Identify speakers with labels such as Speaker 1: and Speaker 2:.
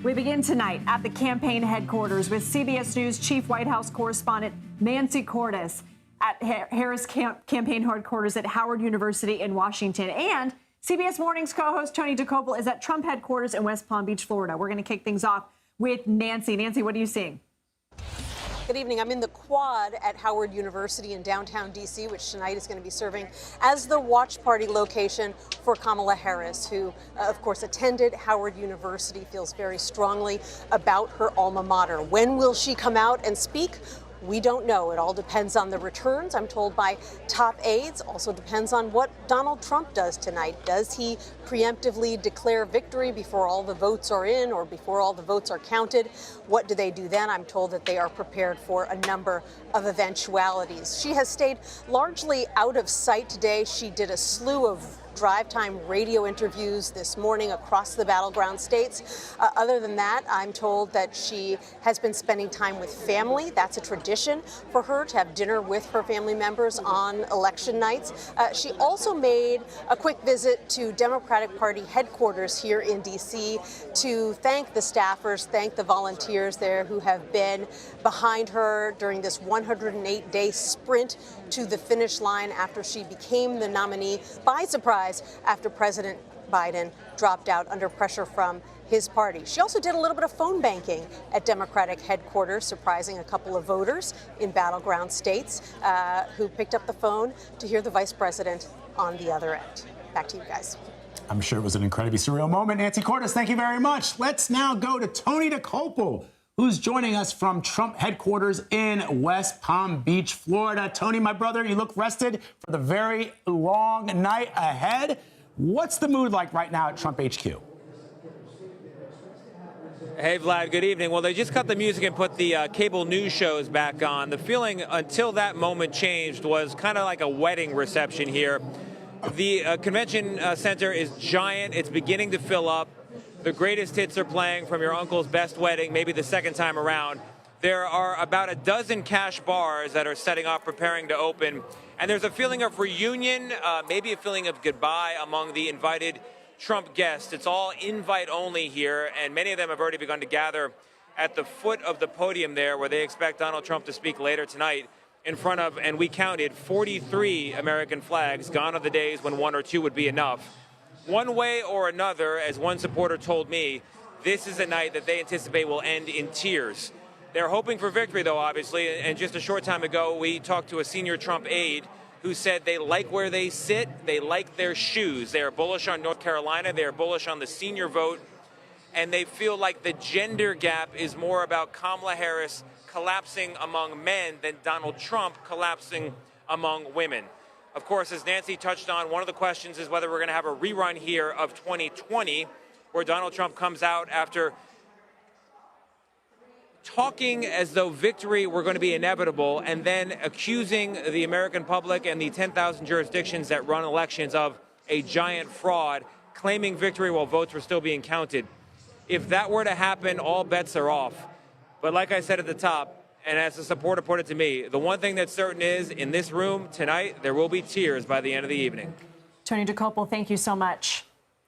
Speaker 1: We begin tonight at the campaign headquarters with CBS News Chief White House correspondent Nancy Cordes at Harris campaign headquarters at Howard University in Washington. And CBS Mornings co-host Tony Dokoupil is at Trump headquarters in West Palm Beach, Florida. We're going to kick things off with Nancy. Nancy, what are you seeing?
Speaker 2: Good evening. I'm in the quad at Howard University in downtown D.C., which tonight is going to be serving as the watch party location for Kamala Harris, who, of course, attended Howard University, feels very strongly about her alma mater. When will she come out and speak? We don't know. It all depends on the returns, I'm told by top aides. Also depends on what Donald Trump does tonight. Does he preemptively declare victory before all the votes are in or before all the votes are counted? What do they do then? I'm told that they are prepared for a number of eventualities. She has stayed largely out of sight today. She did a slew of drive time radio interviews this morning across the battleground states. Other than that, I'm told that she has been spending time with family. That's a tradition for her to have dinner with her family members on election nights. She also made a quick visit to Democratic Party headquarters here in D.C. to thank the staffers, thank the volunteers there who have been behind her during this 108-day sprint to the finish line after she became the nominee by surprise after President Biden dropped out under pressure from his party. She also did a little bit of phone banking at Democratic headquarters, surprising a couple of voters in battleground states who picked up the phone to hear the vice president on the other end. Back to you guys.
Speaker 3: I'm sure it was an incredibly surreal moment. Nancy Cordes, thank you very much. Let's now go to Tony Dokoupil, who's joining us from Trump headquarters in West Palm Beach, Florida. Tony, my brother, you look rested for the very long night ahead. What's the mood like right now at Trump HQ?
Speaker 4: Hey, Vlad, good evening. Well, they just cut the music and put the cable news shows back on. The feeling until that moment changed was kind of like a wedding reception here. The convention center is giant. It's beginning to fill up. The greatest hits are playing from your uncle's best wedding, maybe the second time around. There are about a dozen cash bars that are setting up, preparing to open. And there's a feeling of reunion, maybe a feeling of goodbye among the invited Trump guests. It's all invite only here, and many of them have already begun to gather at the foot of the podium there where they expect Donald Trump to speak later tonight in front of, and we counted, 43 American flags. Gone are the days when one or two would be enough. One way or another, as one supporter told me, this is a night that they anticipate will end in tears. They're hoping for victory, though, obviously, and just a short time ago, we talked to a senior Trump aide who said they like where they sit, they like their shoes. They are bullish on North Carolina, they are bullish on the senior vote, and they feel like the gender gap is more about Kamala Harris collapsing among men than Donald Trump collapsing among women. Of course, as Nancy touched on, one of the questions is whether we're going to have a rerun here of 2020, where Donald Trump comes out after talking as though victory were going to be inevitable and then accusing the American public and the 10,000 jurisdictions that run elections of a giant fraud, claiming victory while votes were still being counted. If that were to happen, all bets are off. But like I said at the top, and as a supporter put it to me, the one thing that's certain is, in this room tonight, there will be tears by the end of the evening.
Speaker 1: Tony Dokoupil, thank you so much.